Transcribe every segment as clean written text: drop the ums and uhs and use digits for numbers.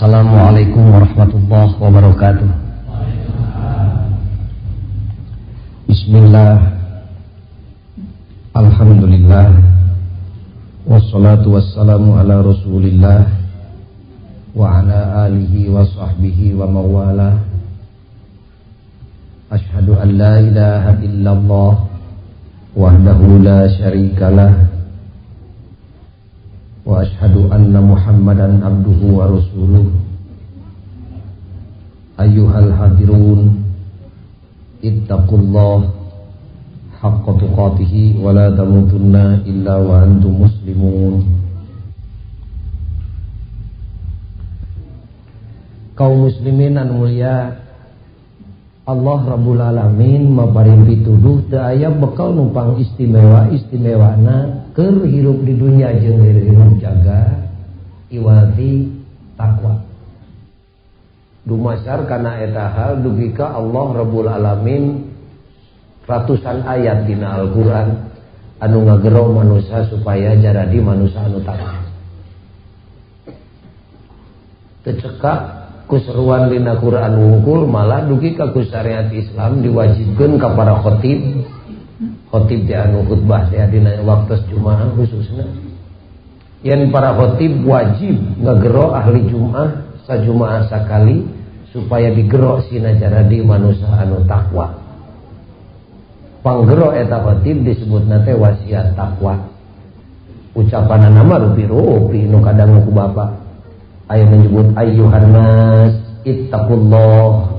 Assalamualaikum warahmatullahi wabarakatuh. Bismillah. Alhamdulillah. Wassalatu wassalamu ala Rasulillah wa ala alihi wa sahbihi wa mawala. Ashhadu an la ilaha illallah wahdahu la syarikalah wa ashhadu anna Muhammadan abduhu wa rasuluh. Ayyuhal hadirun, ittaqullah haqqa tuqatih wa la tamutunna illa wa antum muslimun. Kaum muslimin anu mulia, Allah Rabbul Alamin maparing pituduh teu aya bekal numpang istimewana keur hirup di dunia jeung hirup jaga iwati takwa. Dumasar kana eta hal dugi ka Allah Rabbul Alamin ratusan ayat dina Al-Qur'an anu ngagero manusia supaya jaradi manusia anu takwa. Tecekak kuseruan dina Quran wungkul malah dugi ka ku syariat Islam diwajibkeun ka para khatib di anu khutbah teh dina waktu Jumaah khususna yen para khatib wajib ngagero ahli Jumaah sajumaah sakali supaya digero sina jaradi manusia anu takwa. Panggero eta khatib disebutna teh wasiat takwa. Ucapanna nama rupi-rupi nu kadang ku bapak ayat menyebut ayyuhan nas ittaqullah.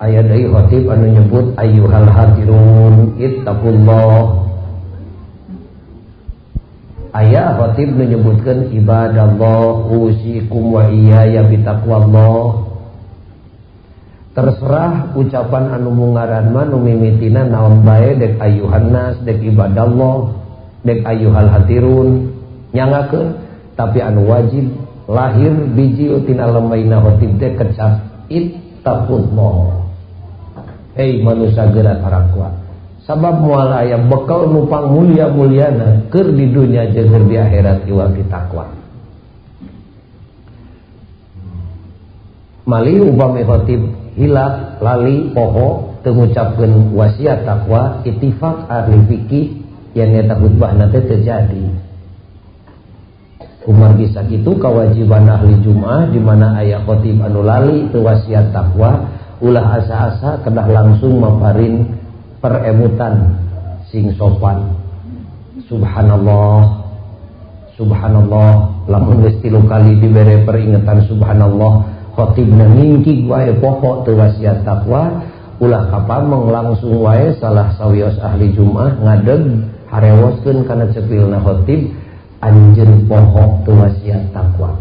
Ayat dari khatib anu nyebut ayyuhal hadirun ittaqullah. Ayat khatib menyebutkan ibadallah usikum wa iyaya bitaqwallah. Terserah ucapan anu mungaran mah nu mimitina naon bae dek ayyuhan nas dek ibadallah dek ayyuhal hadirun nyangakeun, tapi anu wajib lahir biji tina lemaina khatib teh kecap ittaqullah. Hei manusia geura tarakwa. Sabab moal aya bekal numpang mulia-muliana keur di dunia jeung keur di akhirat iwal ti takwa. Mali upami khatib hilaf lali poho teu ngucapkeun wasiat takwa, ittifaq ahli fikih yen eta khutbahna teh terjadi. Umar bisa gitu kewajiban ahli Jumaah di mana ayat khatib anu lali teu wasiat takwa ulah asa-asa kedah langsung maparin perebutan sing sopan. Subhanallah lamun geus 3 kali dibere peringatan subhanallah khatibna ngingkig wae pokok teu wasiat takwa ulah kapameng langsung wae salah sawios ahli Jumaah ngadeg harewoskeun kana cepilna khatib anjeun pohok teu wasiat takwa.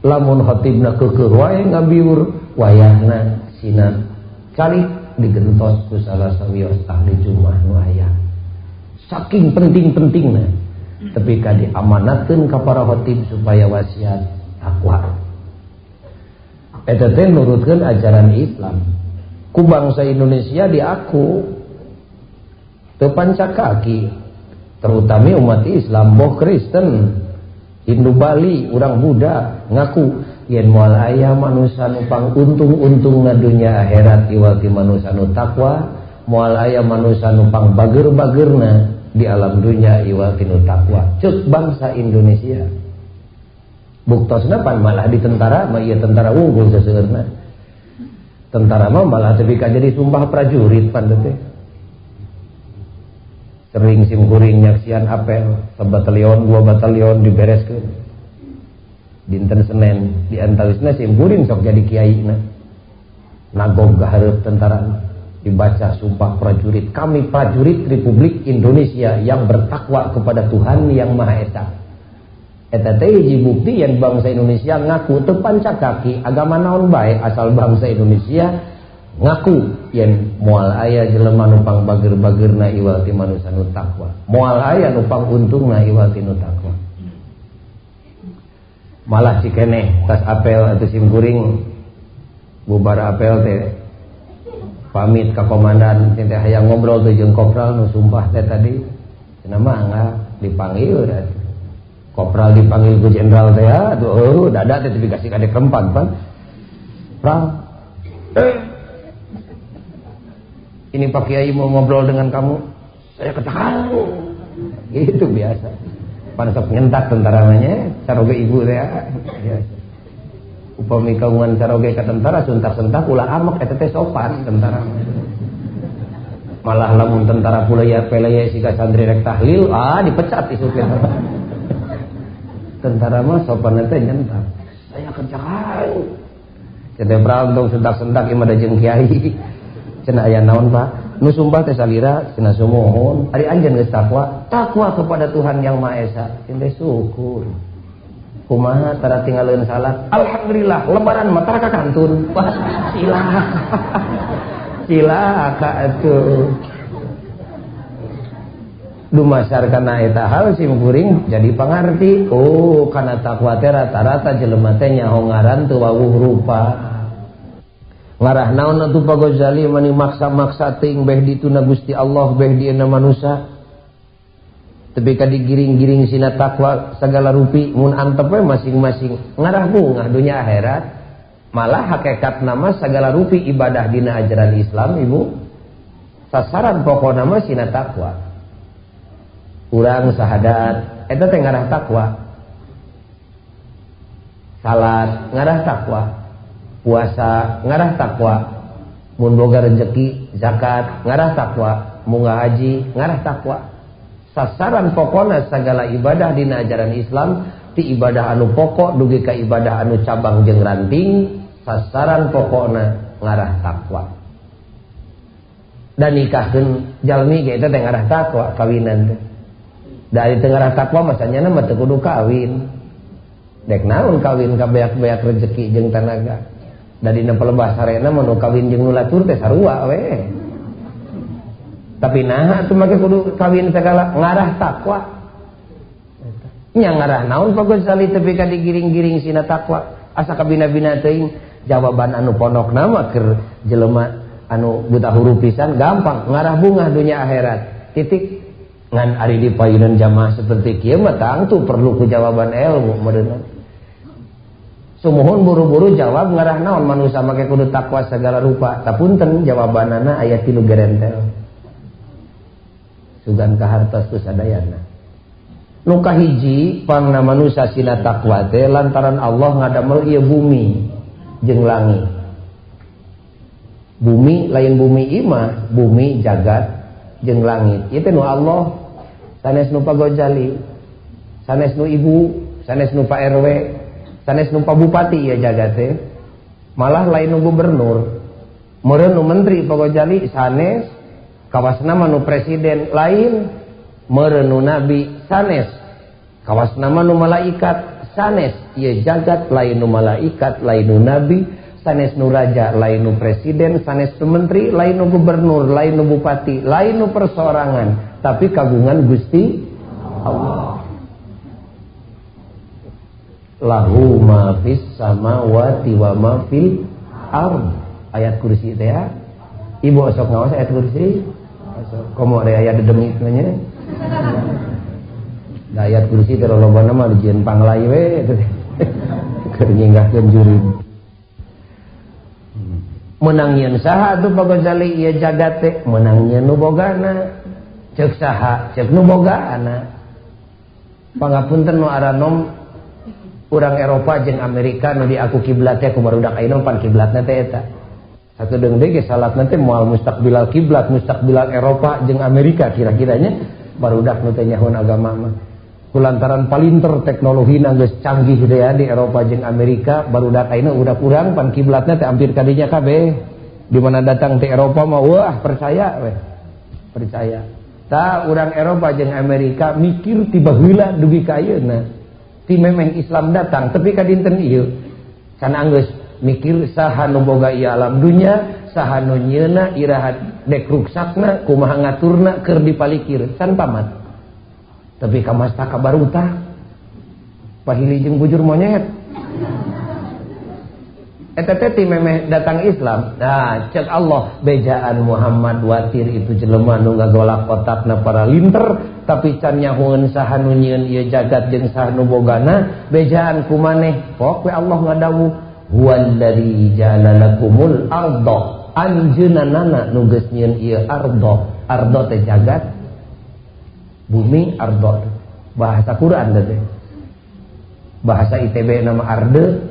Lamun khatibna keukeuh wae ngabiur wayahna sina cari digentos ku salah sawios ahli Jumaah nu aya. Saking penting-pentingna tapi ka diamanatkeun ka para khatib supaya wasiat takwa. Eta teh nurutkeun ajaran Islam. Ku bangsa Indonesia diaku teu pancakaki, terutama umat Islam, boh Kristen, Hindu Bali, urang Buddha ngaku yen moal aya manusia nu panguntung-untung na dunya akhirat iwal ti manusia nu takwa, moal aya manusia nu pang bager-bagerna di alam dunya iwal ti nu takwa. Ceuk bangsa Indonesia. Buktosna pan malah di tentara mah ieu tentara unggul seseueurna. Tentara mah malah teu ka jadi sumpah prajurit pan teh. Sering simkuring nyaksian apel 1 batalion 2 batalion dibereskeun dinten Senin di antawisna simkuring sok jadi kiaina nagog gahareup tentara dibaca sumpah prajurit, kami prajurit Republik Indonesia yang bertakwa kepada Tuhan yang Maha Esa. Eta teh hiji bukti yen bangsa Indonesia ngaku teu pancakaki agama naon bae asal bangsa Indonesia ngaku yen moal aya jelema nu pang bager-bagerna iwal ti manusia nu takwa, moal aya nu pang untungna iwal ti nu takwa. Malah cikeneh tas apel atau simkuring bubar apel teh pamit ka komandan teh hayang ngobrol teh jeung kopral nu sumpah teh tadi cenah mah dipanggil atuh Kopral dipanggil ku jenderal teh aduh dada teh dikasih kadek rempan pan. Pral. Ini Pak Kiai mau ngobrol dengan kamu. Saya katakan. Itu biasa. Pan sok nyentak tentara namanya, caroge ibu teh biasa. Upami kaungan caroge ka tentara suntak-sentak ulah amek eta teh sopan tentara. Malah lamun tentara pula ya peleye siga santri rek tahlil, dipecat isu kita. Tentara mah sopan teh nyentak. Saya kerjakan. Cenah berantong sentak-sentak ieu mah da jeung kiai. Cenah aya naon Pak? Nu sumpah teh salira cenah sumohon. Ari anjeun geus takwa kepada Tuhan yang Maha Esa. Cenah syukur. Kumaha tara tinggalin salat? Alhamdulillah, lebaran mah tara kakantun. Wah, cilaka atuh. Dumasar kana eta hal simkuring jadi pangarti. Oh, kana takwa teh rata-rata jelema teh nyaho ngaran teu wawuh rupa. Ngarah naon atuh Pak Ghazali mani maksa-maksa teuing beh dituna Gusti Allah beh dieuna manusia. Tapi ka digiring-giring sina takwa segala rupi mun antep we masing-masing ngarah bungah dunya akhirat. Malah hakikat nama segala rupi ibadah dina ajaran Islam Ibu. Sasaran pokona mah sina takwa. Urang sahadat eta teh ngarah takwa. Salat ngarah takwa. Puasa ngarah takwa. Mun boga rezeki zakat ngarah takwa. Munggah haji ngarah takwa. Sasaran pokona segala ibadah dina ajaran Islam ti ibadah anu pokok dugi ka ibadah anu cabang jeung ranting sasaran pokokna ngarah takwa. Dan nikahkeun jalmi ge eta teh ngarah takwa kawinan teh. Dari teu ngarah takwa masanyana mah teu kudu kawin. Dek naon kawin ka beak-beak rezeki jeung tanaga. Da dina pelebah sarena mah nu kawin jeung nu latur teh sarua we. Tapi nah atuh make kudu kawin segala ngarah takwa. Nya ngarah naon Pak Ghazali tepi ka digiring-giring sina takwa. Asa kabina-bina teuing jawaban anu pondokna mah keur jelema anu buta huruf pisan gampang ngarah bungah dunya akhirat. Titik ngan ari di payunan jamaah seperti kieu mah tangtu perlu ku jawaban ilmu meureunna. Sumuhun buru-buru jawab ngarah naon manusia make kudu takwa segala rupa. Tapunten jawabanana aya 3 gerentel. Sugan kahartos tu sadayana. Nu kahiji pangna manusia sina takwa teh lantaran Allah ngadamel ieu bumi jeung langit. Bumi lain bumi imah, bumi jagat jeung langit. Ieu teh nu Allah, sanes nu Pak Ghazali, sanes nu ibu, sanes nu Pak RW, sanes nu Pak Bupati ieu jagat teh. Malah lain nu gubernur. Meureun nu menteri Pak Ghazali sanes kawasna mah nu presiden lain, meureun nu nabi sanes. Kawasna mah nu malaikat sanes. Ieu jagat lain nu malaikat, lain nu nabi, sanes nu raja, lain nu presiden, sanes nu menteri, lain nu gubernur, lain nu bupati, lain nu persorangan, tapi kagungan Gusti Allah. Lahu ma fis samawati wa ma fil ardh. Ayat kursi teh ya. Ibu sok ngawas ayat kursi. Komo aya aya dedemit nya. Da ayat kursi teh lolobana mah dijieun panglai we keur nyinggahkeun juri. Menang nyeun saha atuh Pak Ghazali ieu jagat teh? Menang nyeun nu bogana. Ceuk saha? Ceuk nu bogaana. Pangapunten nu aranom urang Eropa jeung Amerika nu di aku kiblat teh ku barudak ayeuna pan kiblatna teh eta. Sakedeung deui ge salatna teh moal mustaqbilal kiblat, mustaqbilal Eropa jeung Amerika kira-kiranya barudak nu teh nyahoan agama mah. Kulantaran palinter teknologina geus canggih teh ya di Eropa jeung Amerika, barudak ayeuna udah kurang pan kiblatna teh hampir kadinya kabeh. Di mana datang ti Eropa mah wah percaya we. Percaya. Ta urang Eropa jeung Amerika mikir ti baheula dugi ka ayeuna. Ti memang Islam datang tapi ka dinten ieu kana geus mikir saha nu boga ieu alam dunya, saha nu nyieuna iraha dek ruksakna, kumaha ngaturna keur dipalikir can pamat. Tapi ka masta ka baruta. Pahili jeung bujur monyet. Eta teh ti memeh datang Islam. Nah, cek Allah bejaan Muhammad watir itu jelema nu ngagolak otakna para linter tapi can nyahoeun saha nu nyieun ieu jagat jeung saha nu bogana bejaan ku maneh. Pok we Allah ngadawuh huwallazi ja'ala lakumul arda, anjeunna nu geus nyieun ieu arda teh jagat bumi. Arda bahasa Quran teh, bahasa ITB nama arde,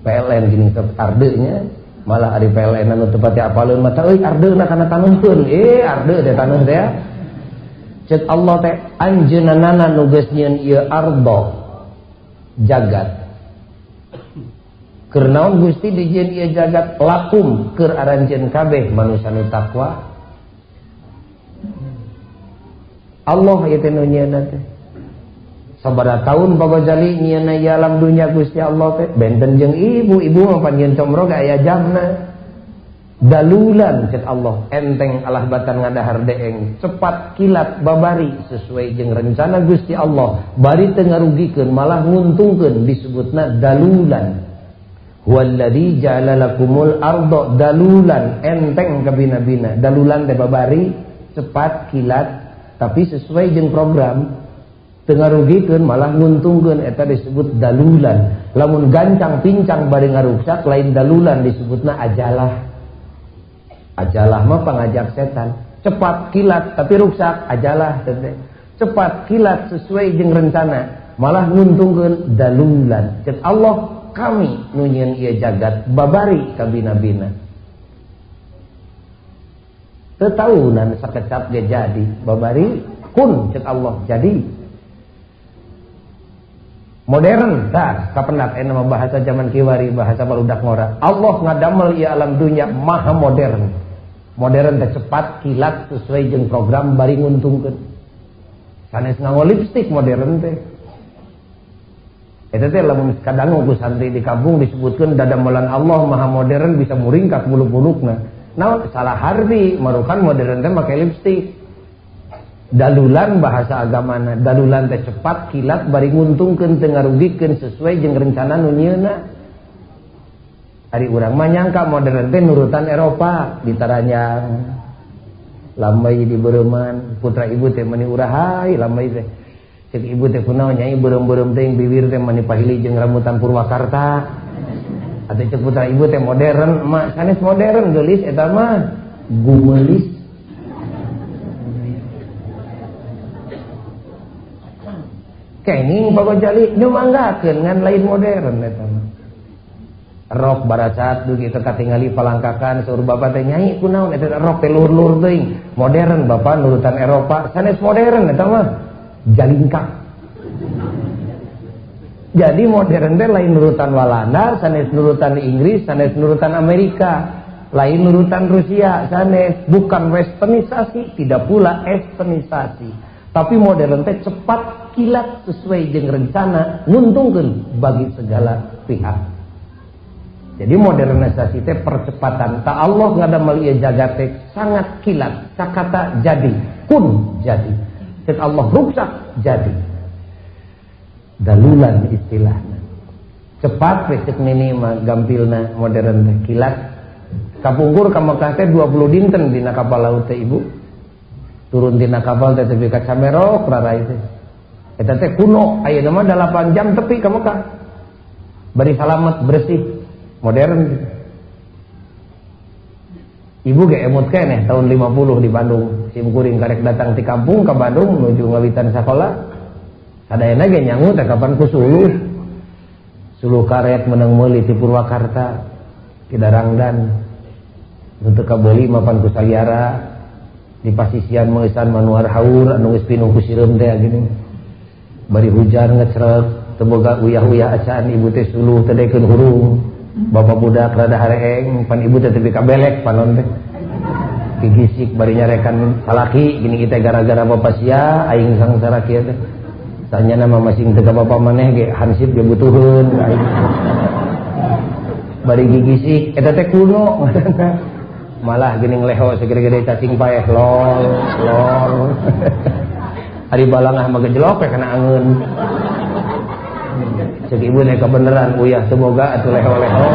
PLN gini arde nya, malah ari PLN anu teu pati apaleun mah euy ardeuna kana taneuhkeun arde teh taneuh teh. Cek Allah teh anjeunna nu geus nyieun ieu arda jagat. Keur naon Gusti dijieun ieu jagat? Lakum keur aranjeun kabeh manusia nu takwa. Allah ieu teh nu nyieunna teh. Sabaraha taun pagojali nyieunna ieu alam dunya Gusti Allah teh benten jeung ibu mah pan nyieun comro ge aya jamna. Dalulan cek Allah enteng alah batan ngadahar deeng cepat kilat babari sesuai jeung rencana Gusti Allah bari teu ngarugikeun malah nguntungkeun disebutna dalulan. Wallazi ja'ala lakumul arda dalulan enteng kabina-bina. Dalulan teh babari cepat kilat tapi sesuai jeung program teu ngarugikeun malah nguntungkeun eta disebut dalulan. Lamun gancang pincang bari ngaruksak lain dalulan disebutna ajalah. Ajalah mah pangajak setan. Cepat kilat tapi ruksak ajalah teh. Cepat kilat sesuai jeung rencana malah nguntungkeun dalulan. Cek Allah kami nu nyieun ieu jagat babari kabina-bina. Teu taunan sakecap ge jadi babari kun cek Allah jadi. Modern tah kapendak aya nama bahasa zaman kiwari bahasa barudak ngora. Allah ngadamel ieu alam dunya maha modern. Modern teh cepat kilat sesuai jeung program bari nguntungkeun. Sanes nganggo lipstik modern teh. Eta teh lamun kadangu ku santri di kampung disebutkeun dadamelan Allah maha modern bisa muringkak bulu-bulukna. Naon salah harbi marukan modern teh make lipstik. Dalulan bahasa agamana, dalulan teh cepat kilat bari nguntungkeun teu ngarugikeun sesuai jeung rencana nu nyieunna. Ari urang mah nyangka modern teh nurutan Eropa ditaranjang. Lambai di beureman, putra ibu teh meuni urahay lambai teh. Cek ibu teh kunaon nyai beureum-beureum teh bibir teh meuni pahili jeung rambutan Purwakarta. Atuh cek putra ibu teh modern, mak sanes modern geulis eta mah gumelis. Kenging pagojali nu manggakeun ngan lain modern eta mah. Rok baracat dugi teu katingali palangkakan saur bapak teh nyai kunaon eta rok teh luhur-luhur teuing. Modern bapak nurutan Eropa, sanes modern eta mah jalingkak. Jadi modern teh lain nurutan Walanda, sanes nurutan Inggris, sanes nurutan Amerika, lain nurutan Rusia, sanes bukan westernisasi, tidak pula esternisasi. Tapi modern teh cepat kilat sesuai jeung rencana nguntungkeun bagi segala pihak. Jadi modernisasi teh percepatan. Ta Allah ngadamel ieu jagat teh sangat kilat. Sakata jadi, kun jadi. Cek Allah ruksak jadi. Dalulan istilahna. Cepat we cek nini mah gampilna modern teh kilat. Kapungkur ka Mekah teh 20 dinten dina kapal laut teh ibu. Turun dina kapal teh tepi ka Camerok rarai teh. Eta teh kuno, ayeuna mah 8 jam tepi ka Mekah. Bari salamet bersih. Modern gitu. Ibu ge emut keneh tahun 50 di Bandung. Simkuring karek datang ti kampung ke Bandung menuju ngawitan sakola. Sadayana ge nyangu teh kapan ku suluh. Suluh karet menang meuli ti Purwakarta. Ti Darangdan. Untuk kabeuli mapan ku saliara di pasisian meusan manuar haur anu geus pinuh ku sireum teh gini. Bari hujan ngecrek teu boga uyah-uyah acaan ibu teh suluh teh daekeun hurung. Bapak budak rada hareeng pan ibu teh tepi kabelek panon teh pigisik bari nyarekan salaki gini kita gara-gara bapak sia aing sangsara kieu teh sanyana mah masing teu ka bapak maneh ge hansip ge butuheun aing bari gigisik eta teh kuno malah gini ngleho segede-gede cacing paeh lol ari balangah mah gejelok we kana angeun. Cek ibu nek kebeneran uyah semoga atuh leho-leho.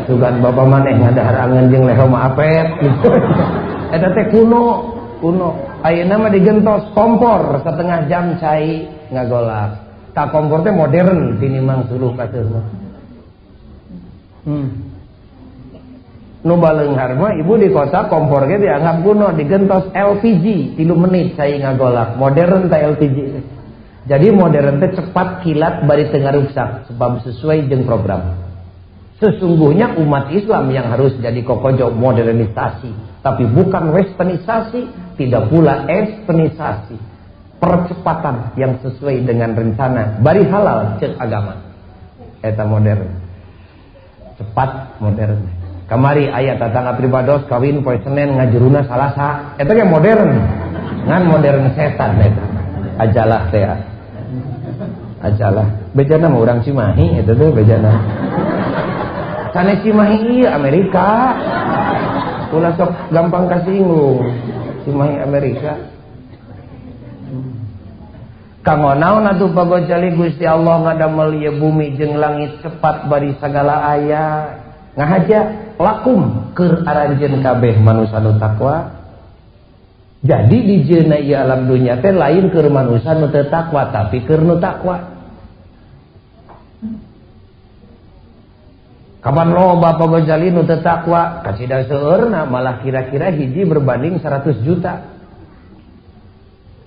Sugan bapak maneh ngadahar angeun jeung leho mah apet. Eta teh kuno. Ayeuna mah digentos kompor setengah jam cai ngagolak. Tak kompor teh modern tinimbang suluh kaseuh mah. Nu baleunghar mah ibu di kota kompor ge dianggap kuno, digentos LPG 3 menit cai ngagolak. Modern teh LPG. Jadi modern teh cepat kilat bari teu ngarusak sebab sesuai jeung program. Sesungguhnya umat Islam yang harus jadi kokojo modernisasi, tapi bukan westernisasi, tidak pula esternisasi. Percepatan yang sesuai dengan rencana bari halal cek agama. Eta modern. Cepat modern. Kamari aya tatangga pribados kawin poe Senen ngajuruna Salasa. Eta ge modern. Ngan modern setan eta. Ajalah teh. Ajalah. Bejana mah urang Cimahi eta teh bejana. Sanes Cimahi ieu Amerika. Ulah sok gampang kasinggung. Cimahi Amerika. Kanggo naon atuh pagojali Gusti Allah ngadamel ieu bumi jeung langit cepat bari sagala aya. Ngahaja lakum keur aranjeun kabeh manusa nu takwa. Jadi di jeuna ieu alam dunya teh lain keur manusa nu teu takwa tapi keur nu takwa. Kapan loba pagojali nu teu takwa kacida seueurna malah kira-kira hiji berbanding 100 juta.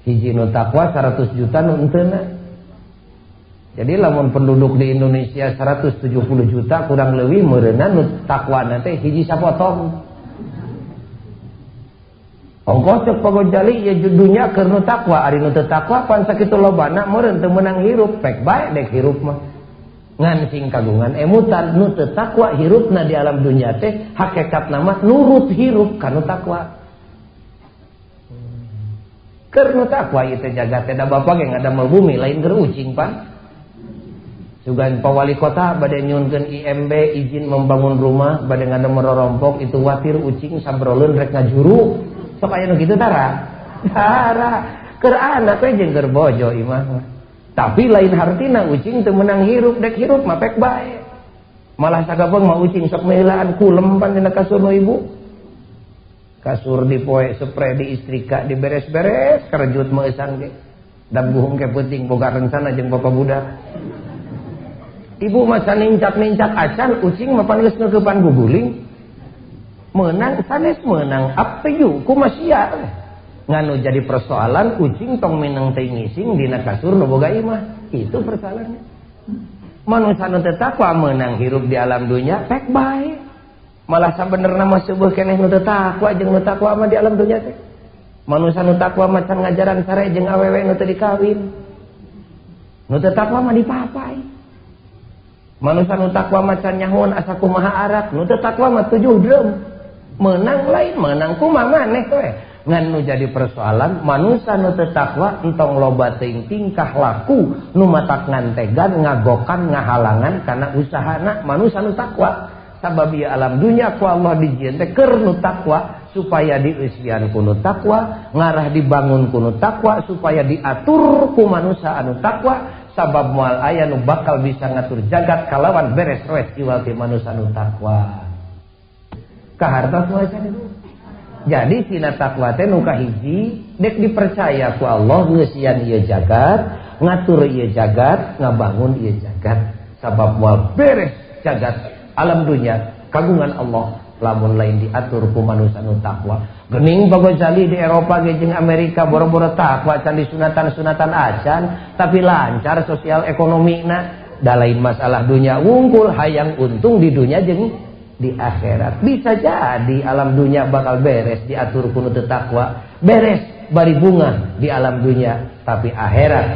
Hiji nu takwa 100 juta nu enteuna. Jadi lamun penduduk di Indonesia 170 juta kurang leuwih meureunna nu takwana teh hiji sapotong. Ongkos cek pagojali ieu dunya keur nu takwa, ari nu teu takwa pan sakitu lobana meureun teu meunang hirup, pek bae dek hirup mah. Ngan sing kagungan emutan nu teu takwa hirupna di alam dunya teh hakikatna mah nurut hirup kana takwa. Keur nu takwa ieu teh jagat teh da bapa ge ngadamel bumi lain keur ucing pan. Sugan pawali kota bade nyunkeun IMB izin membangun rumah bade ngadamel rorompok itu watir ucing sabroleun rek ngajuru. Sok aya nu kitu tara. Tara. Keur anak we jeung keur bojo imah. Tapi lain hartina ucing teu meunang hirup dek hirup mah pek bae. Malah sagabeung mah ucing sok meulaan kulem pan dina kasur nu ibu. Kasur dipoe spray diistrika diberes-beres karejut meusan ge. Dan buhung ke penting boga rencana jeung bapak budak. Ibu mah nincak-nincak acan ucing mah pan geus ngeukepan guguling. Menang sanes menang apeu kumaha sia. Nganu jadi persoalan ucing tong menang teh ngising dina kasur nu boga imah. Itu persoalannya. Manusa nu teu takwa meunang hirup di alam dunya pek bae. Malah sabenerna mah seueuh keneh nu teu takwa jeung nu takwa mah di alam dunya teh. Manusa nu takwa macan ngajaran sare jeung awewe nu teu dikawin. Nu teu takwa mah dipapai. Manusia nu takwa macan nyahun asa kumaha arak, nu teu takwa mah 7 drum. Menang lain menang kumaha maneh we. Ngan nu jadi persoalan manusia nu teu takwa entong loba teuing tingkah laku nu matak ngantegan, ngagokan, ngahalangan kana usahana manusia nu takwa. Sabab ieu alam dunya ku Allah dijieun teh keur nu takwa supaya dieusian ku nu takwa, ngarah dibangun ku nu takwa supaya diatur ku manusia anu takwa. Sabab moal aya nu bakal bisa ngatur jagat kalawan beres roes iwal ti manusia nu takwa. Kahartos wae itu. Jadi sina takwa teh nu kahiji dek dipercaya ku Allah ngeusian ieu jagat, ngatur ieu jagat, ngabangun ieu jagat. Sabab moal beres jagat alam dunya kagungan Allah lamun lain diatur ku manusia nu takwa. Gening pagojali di Eropa ge jeung Amerika boro-boro takwa can disunatan-sunatan acan tapi lancar sosial ekonomina. Da lain masalah dunia wungkul hayang untung di dunia jeung di akhirat. Bisa jadi alam dunia bakal beres diatur ku nu teu takwa, beres bari bunga di alam dunia tapi akhirat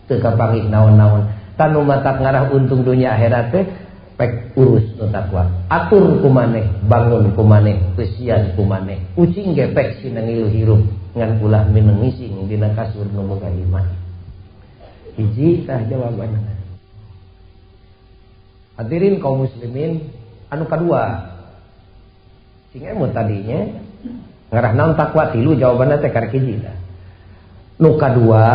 teu kapanggih naon-naon. Tanu matak ngarah untung dunia akhirat teh pek urus nu takwa, atur kumaneh, bangun kumaneh, pesian kumaneh. Ucing gepek sina ngilu hirup ngan ulah mineng ngising dina kasur nu boga iman. Hiji tah jawabanna. Hadirin kaum muslimin, anu kadua. Sing emut tadinya ngarah naon takwa tilu jawabanna teh karek hiji tah. Nu kadua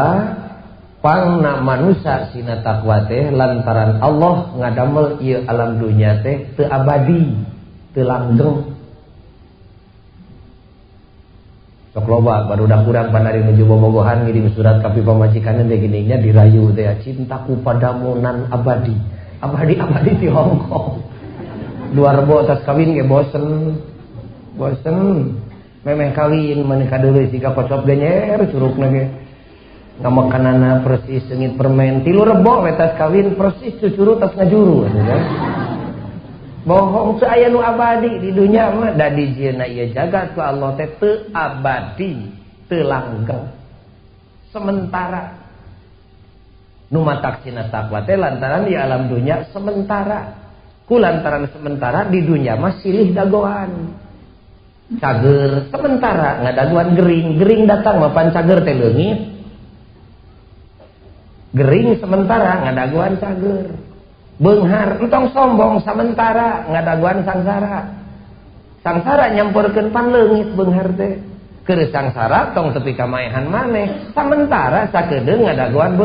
pangna manusia sina takwa teh lantaran Allah ngadamel ieu alam dunya teh teu abadi, teu langgeng. sok loba barudak urang pandari menuju bobogohan ngirim surat ka pamajikanna teh geuninnya dirayu teh cintaku padamu nan abadi di Hongkong. Dua rebo tas kawin ge bosen memeh kawin menikah dulu jika kocok genyer curugna ge ngamakanana persis seungit permen 3 rebo we tas kawin persis cucuru tas ngajuru kan. Bohong teu aya nu abadi di dunya mah da dijieuna ieu jagat ku Allah teh teu abadi, teu langgeng. Sementara nu matak cina takwa teh lantaran di alam dunya sementara. Ku lantaran sementara di dunya mah silih dagoan. Cager sementara ngadaguan gering datang mah pan cager teh leungit. Gering sementara ngadaguan cager. Beunghar entong sombong sementara ngadaguan sangsara nyampurkeun pan leungit beunghar teh keur sangsara tong tepi ka maehan maneh sementara sakedeung ngadaguan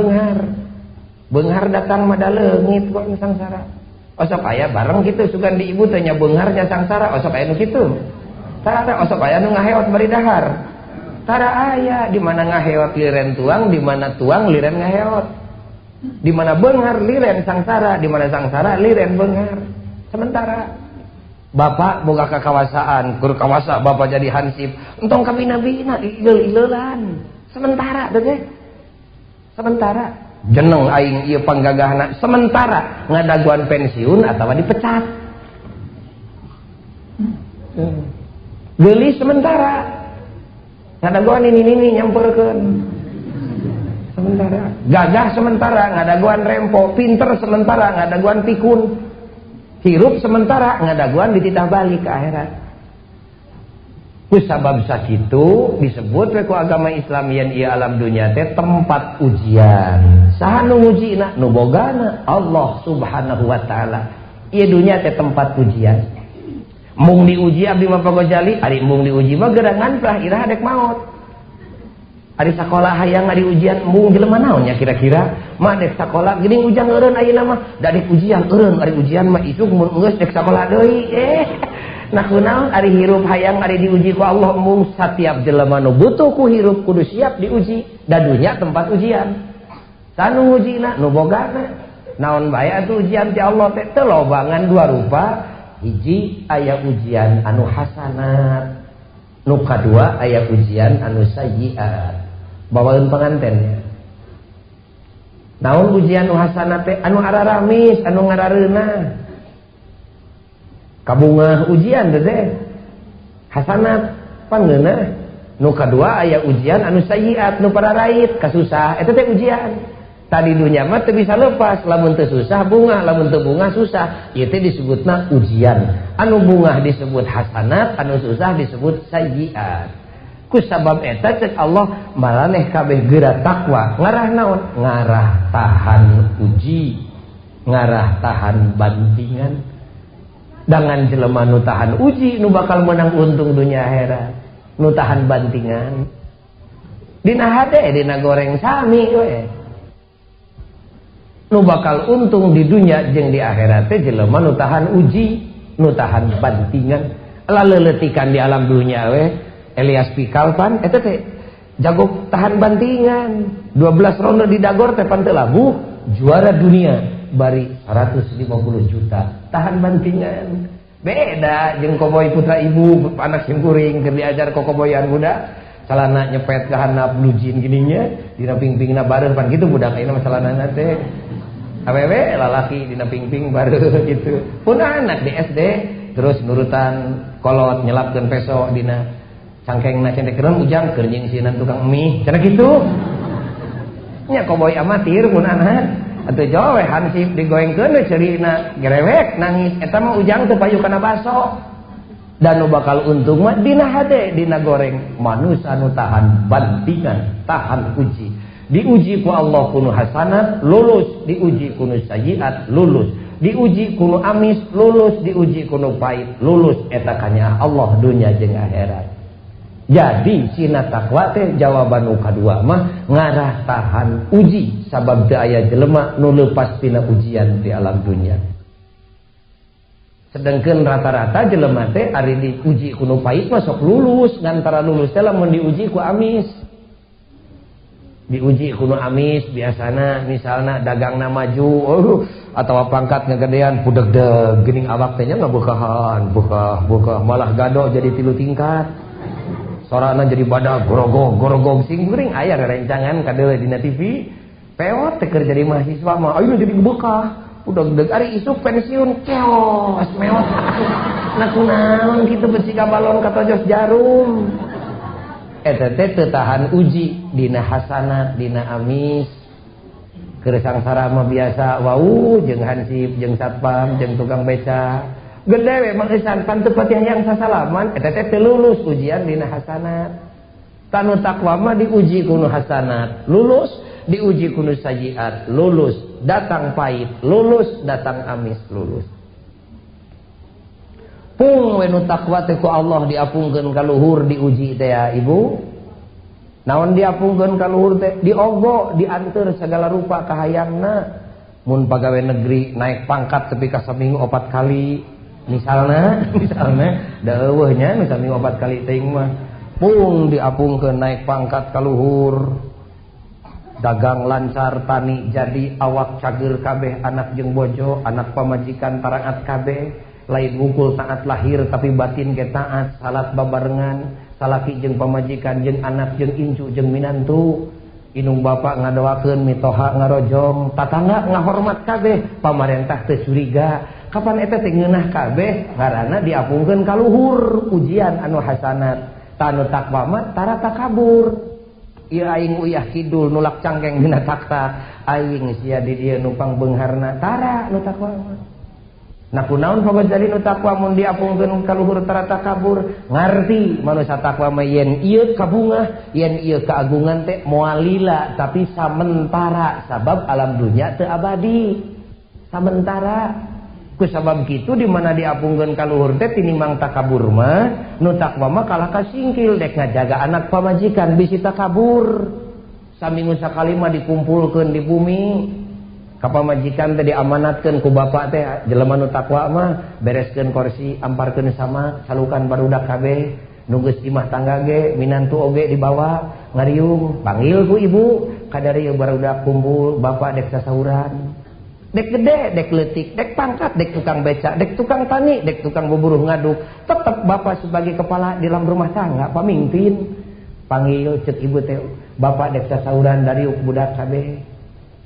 beunghar datang mada leungit ku sangsara osok aya bareng kitu sugan di ibu teh nya beunghar nya sangsara osok aya nu kitu tara osok aya nu ngaheot bari dahar tara aya di mana ngaheot liren tuang di mana tuang liren ngaheot. Di mana beunghar liren sangsara, di mana sangsara liren beunghar. Sementara bapak boga kakawasaan, kur kawasa bapak jadi hansip, entong kami nabina ileul-ileulan. Sementara teh. Sementara jeneng aing ieu panggagahna sementara ngadaguan pensiun atawa dipecat. Geuli sementara. Ngadaguan ini nyamperkeun. Sementara gagah sementara ngadaguan rempo, pinter sementara ngadaguan pikun, hirup sementara ngadaguan dititah balik ke akhirat. Kusabab sakitu disebut ku agama Islam yen ieu alam dunya teh tempat ujian. Saha nu ngujina? Nu bogana Allah Subhanahu wa taala. Ieu dunya teh tempat ujian. Mung diuji abdi mah pagojali, ari mung diuji mah gerangan plah irah dek maot. Ari sakola hayang ari ujian mung jelema naon nya kira-kira mah dek sakola geuning ujang eureun ayeuna mah da dek ujian eureun ari ujian mah isuk mun geus dek sakola deui nah kunaon ari hirup hayang ari diuji ku Allah mung satiap jelema nu butuh ku hirup kudu siap diuji da dunya tempat ujian sanu ngujina nu bogana naon bae atuh ujian ti Allah teh teu lobangan dua rupa hiji aya ujian anu hasanat nu kadua aya ujian anu sayyiat bawaeun pengantennya naon ujian nu hasanat teh anu araramis anu ngarareuna kabungah ujian teh hasanat pangeunah nu kadua aya ujian anu sayyiat nu pararait kasusah eta teh ujian tadi dunya mah teu bisa lepas lamun teu susah bungah lamun teu bungah susah ieu teh disebutna ujian anu bungah disebut hasanat anu susah disebut sayyiat ku sabab eta cek Allah maraneh kabeh geura takwa ngarah naon ngarah tahan uji ngarah tahan bantingan dengan jelema nu tahan uji nu bakal menang untung dunia akhirat nu tahan bantingan dina hade dina goreng sami we nu bakal untung di dunia jeung di akhirat teh jelema nu tahan uji nu tahan bantingan laleletikan di alam dunia we Elias Pikal pan eta teh jago tahan bantingan 12 ronde di dagor teh pan teu labuh juara dunia bari 150 juta tahan bantingan beda jeung koboy putra ibu anak simkuring keur diajar kokoboyan budak calana nyepet ke handap blue jean gininya dina pingpingna bareng pan kitu budak ayeuna mah calanana teh awewe lalaki dina pingping bareng gitu pun anak di SD terus nurutan kolot nyelapkeun peso dina cangkengna cenah kereun ujang keur nyingsinan tukang mie cenah kitu nya koboy amatir mun anak atuh jowe hansip digoengkeun we ceurina gerewek nangis eta mah ujang teu payu kana baso dan nu bakal untung mah dina hade dina goreng manusia nu tahan bantingan tahan uji diuji ku Allah kuno hasanat lulus diuji kuno sayyiat lulus diuji kuno amis lulus diuji kuno pahit lulus eta kanya Allah dunya jeung akhirat. Jadi cina takwa teh jawaban nu kadua mah ngarah tahan uji sabab teu aya jelema nu leupas tina ujian di alam dunia. Sedangkan rata-rata jelema teh ari diuji ku nu pait mah sok lulus, ngantara lulus teh lamun diuji ku amis. Diuji ku nu amis biasana misalna dagangna maju, atawa pangkat ngagedean pudeg-deg geuning awak teh nya ngabeukahan, bukah malah gado jadi 3 tingkat. Sorana jadi badak gorogog sing geuring aya rerencangan kadeuleu dina TV. Peot teh keur jadi mahasiswa mah ayeuna jadi bekah. Pudeg-deg ari isuk pensiun keos meot. Nah kunaon kitu besi ka balon katojos jarum. Eta teh teu tahan uji dina hasanat dina amis. Keur sangsara mah biasa wau jeung hansip jeung satpam jeung tukang beca. Gede we mang isan pan teu pati hayang sasalaman eta teh teu lulus ujian dina hasanat. Tanu takwa mah diuji ku nu hasanat, lulus, diuji ku nu sayiat, lulus, datang pahit, lulus, datang amis, lulus. Pung we nu takwa teh ku Allah diapungkeun ka luhur diuji teh ya Ibu. Naon diapungkeun ka luhur teh? Diogo, dianteur segala rupa kahayangna. Mun pagawe negeri naik pangkat tepi ka saminggu 4 kali. Misalna da eueuh nya nu saminggu 4 kali teuing mah. Pung diapungkeun naik pangkat ka luhur. Dagang lancar, tani jadi, awak cager kabeh, anak jeung bojo, anak pamajikan tarangat kabeh. Lain ngungkul taat lahir tapi batin ge taat, salat babarengan, salaki jeung pamajikan jeung anak jeung incu jeung minantu. Inung bapak ngadoakeun mitoha ngarojong, tatangga ngahormat kabeh, pamarentah teu curiga. Kapan eta teh ngeunah kabeh? Ngaranna diapungkeun ka luhur ujian anu hasanat. Tanu takwa mah tara takabur. Ieu aing uyah kidul nulak cangkeng dina takta, aing sia di dieu numpang beungharna, tara nu takwa mah. Nah kunaon pagojali nu takwa mun diapungkeun ka luhur tara takabur? Ngarti manusia takwa mah yen ieu kabungah, yen ieu keagungan teh moal lila tapi samentara, sabab alam dunya teu abadi. Samentara. Ku sabab kitu di mana diapungkeun ka luhur teh tinimbang takabur mah, nu takwa mah kalah kasingkil dek ngajaga anak pamajikan bisi takabur. Saminggu sakali mah dikumpulkeun di bumi. Ka pamajikan teh diamanatkeun ku bapak teh jelema nu takwa mah bereskeun kursi, amparkeun sama, salukan barudak kabeh, nu geus imah tangga ge, minantu oge dibawa, ngariung, panggil ku ibu, kadari barudak kumpul, bapak dek sasauran. Dek gede, dek letik, dek pangkat, dek tukang beca, dek tukang tani, dek tukang buburuh ngaduk. Tetap bapak sebagai kepala di dalam rumah tangga, pamimpin. Panggil cek ibu teh, bapak dek sasauran dari budak kabeh.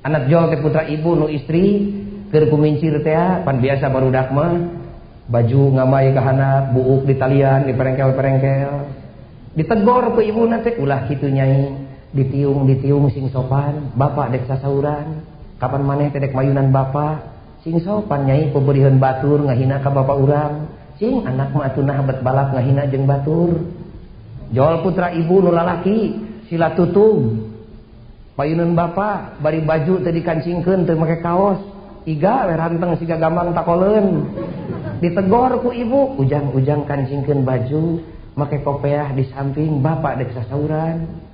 Anak jol teh putra ibu nu istri, keur kumincir teh pan biasa barudak mah. Baju ngamai ka handap, buuk di talian, diperengkel-perengkel. Ditegor ku ibu teh ulah kitu nyai, ditiung sing sopan, bapak dek sasauran. Kapan maneh teh dek mayunan bapak sing sopan nyai pabeureun batur ngahina ka bapak urang, cing anak mah atuh bet balap ngahina jeung batur. Jol putra ibu nu lalaki sila tutug payunan bapak bari baju teh dikancingkeun teu make kaos, iga we ranteng siga gampang takoleun. Ditegor ku ibu, ujang-ujang kancingkeun baju, make kopiah di samping, bapak dek sasauran.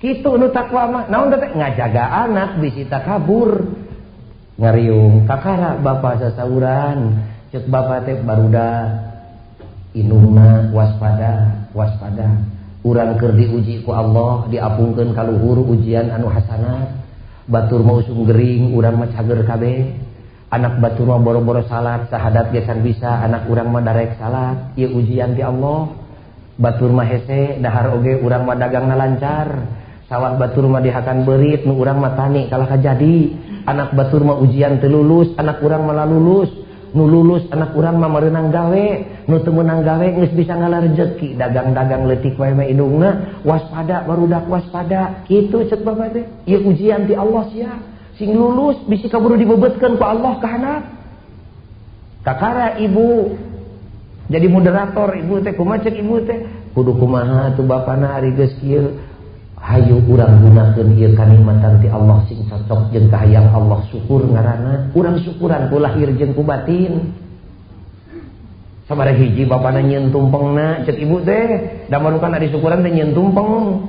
Kitu nu takwa mah naon teh ngajaga anak bisi takabur. Ngariung kakara bapak sasauran, ceuk bapak teh barudak. Inungna waspada. Urang keur diuji ku Allah, diapungkeun ka luhur ujian anu hasanat. Batur mah usum gering, urang mah cager kabeh. Anak batur mah boro-boro salat, sahadat gesan bisa, anak urang mah darek salat. Ieu ujian ti Allah. Batur mah hese, dahar oge urang mah dagangna lancar. Sawah batur mah dihakan beurit, nu urang mah tani kalah kajadi. Anak batur mah ujian teu lulus, anak urang mah lulus. Nu lulus anak urang mah meunang gawe, nu teu meunang gawe geus bisa ngalah rezeki. Dagang-dagang leutik wae mah indungna, waspada barudak waspada. Kitu ceuk bapak teh. Ieu ujian ti Allah sia. Sing lulus bisi kaburu dibebeutkeun ku Allah ka handap. Kakara ibu jadi moderator ibu teh kumaha ceuk ibu teh? Kudu kumaha tuh bapana ari geus kieu. Hayu urang gunakeun ieu kanikmatan ti Allah sing cocok jeung kahayang Allah, syukur ngaranna. Urang syukuran ku lahir jeung ku batin. Sabaraha hiji bapana nyieun tumpengna ceuk ibu teh, da marukan ari syukuran teh nyieun tumpeng.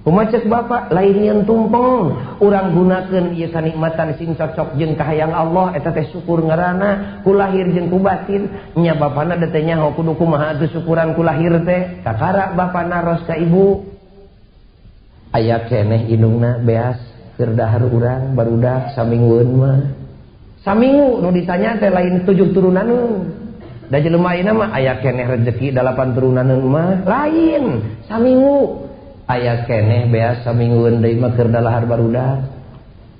Kumaha cek bapak lain yang tumpeng urang gunakeun ieu kanikmatan sing cocok jeung kahayang Allah eta teh syukur ngaranna ku lahir jeung ku batin nya bapana teh nyaho kudu kumaha atuh syukuran ku lahir teh kakara bapak naros ka ibu aya keneh indungna beas keur dahar urang barudak samingweun mah saminggu nu ditanya teh lain 7 turunaneun da jelema ayeuna mah aya keneh rezeki 8 turunaneun mah lain saminggu aya keneh beas saminggueun deui mah keur dalahar barudak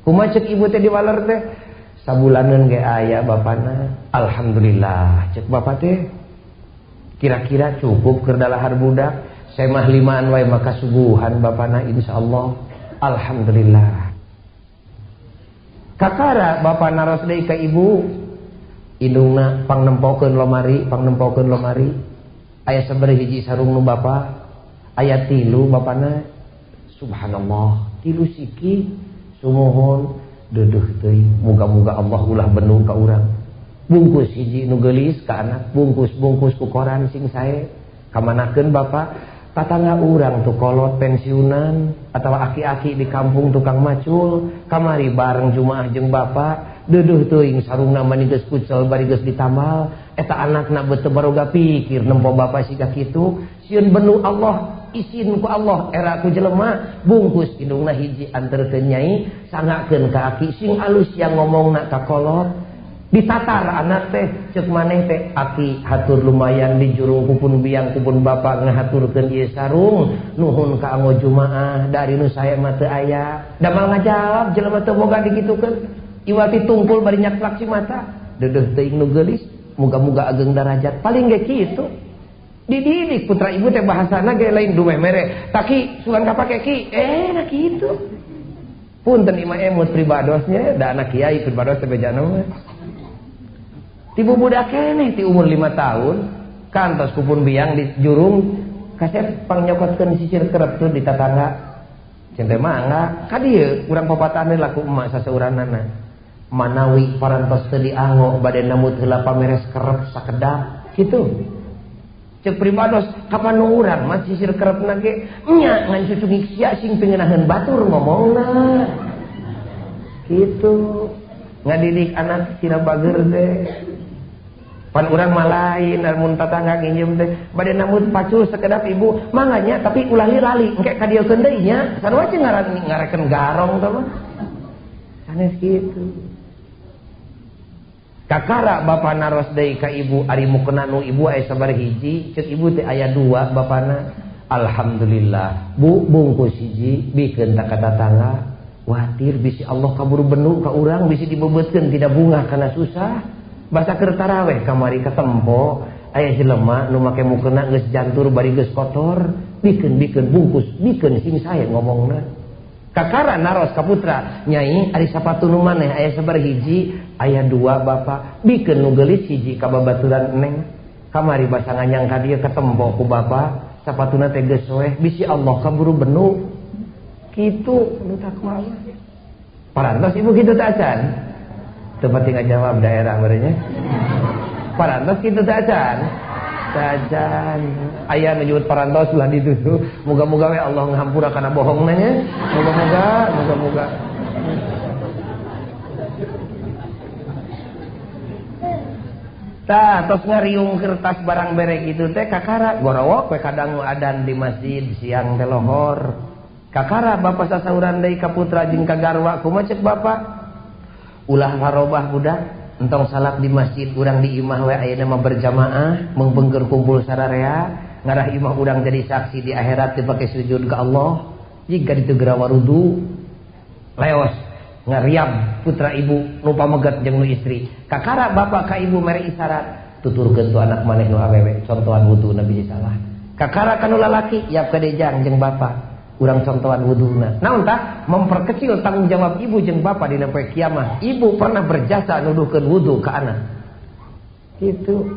kumaha ceuk ibu teh diwaler teh sabulaneun ge aya bapana alhamdulillah ceuk bapak teh kira-kira cukup keur dalahar budak saya mah 5an wae maka subuhan bapana insyaallah alhamdulillah kakara bapak naros deui ka ibu indungna pangnempokeun lomari aya sabari hiji sarung nu bapak aya 3 bapana subhanallah 3 siki sumuhun deuduh teuing muga-muga Allah ulah benu ka urang bungkus hiji nu geulis ka anak bungkus ku koran sing sae kamanakeun bapak tatangga urang tu kolot pensiunan atawa aki-aki di kampung tukang macul kamari bareng jumaah jeung bapak deuduh teuing sarungna mani geus kucel bari geus ditambal eta anakna beuteung baroga pikir nempo bapak siga kitu sieun benu Allah isin ku Allah era ku jelema bungkus indungna hiji anterkeun nyai sangakeun ka aki sing alus yang ngomongna ka kolot ditatar anak teh ceuk maneh teh aki hatur lumayan di jurung kupun biang kupun bapak ngahaturkeun ieu sarung nuhun ka anggo jumaah dari nu sae mah teu aya damal ngajawab jelema teu boga digitukeun iwati tungkul bari nyaklak si mata deudeung teuing nu geulis muga-muga ageng darajat paling ge kitu dididik putra ibu teh bahasana ge lain dumeh mere taki sugan kapake ki nah kitu punten imah emut pribadosnya da anak kiai pribados teh bejana mah tibu budak keneh ti umur 5 tahun kantos kupun biang di jurung kaset pangyokotkeun sisir kerep tuh di tatangga cente mangga ka dieu urang papatane laku emak saseuranana manawi parantos teu dianggo bade namut heula pameres kerep sakedap kitu cek pribados kapan urang mah sisir kerepna ge nya ngan cucung sia sing pengenaheun batur ngomongna kitu ngadidik anak tina bager teh pan urang mah lain mun tatangga nginjem teh bade namut pacul sakedap ibu manganya tapi ulah lali engke ka dieu keun deui nya sarua cing ngarekeun garong teh mah sanes kitu kakara bapak naros deui ka ibu ari mukena nu ibu aya sabari hiji ceuk ibu teh aya 2 bapana alhamdulillah bu bungkus hiji bikeun ka tatangga watir bisi Allah kaburu benu ka urang bisi dibebeutkeun tidak bunga kana susah basa keur taraweh kamari katempo aya jelema nu make mukena geus jantur bari geus kotor bikeun bungkus bikeun sing sae ngomongna kakara naros ka putra nyai ari sapatu nu maneh aya sabar hiji aya 2 bapak bikeun nu geulis hiji ka babaturan neng kamari basa nganyang ka dieu katempo ku bapak sapatuna teh geus soeh bisi Allah kaburu benu kitu nu takwa parantos ibu kitu teh acan teu pati ngajawab daerah merenya parantos kitu teh acan sajan aya nu nyebut parantos ulah dituduh muga-muga we Allah ngahampura kana bohongna nya muga-muga tah tos ngariung kertas barang bere kitu teh kakara gorowok we kadang adan di masjid siang teh lohor kakara bapak sasauran deui ka putra jeung ka garwa kumaha ceuk bapak ulah harobah budak entong salat di masjid urang di imah we ayeuna mah berjamaah mengbeungkeun kumpul sararea ngarah imah urang jadi saksi di akhirat teu pake sujud ka Allah jika ditu geura warudu leos ngariab putra ibu nu pamegat jeung nu istri kakara bapak ka ibu mere isyarat tuturkeun tu anak maneh nu awewe contohan wudu nabi salah kakara kanu lalaki yap kadejang jeung bapak urang contohan wuduna naon tah memperkecil tanggung jawab ibu jeung bapak dina poe kiamah ibu pernah berjasa nuduhkeun wudu ka anak kitu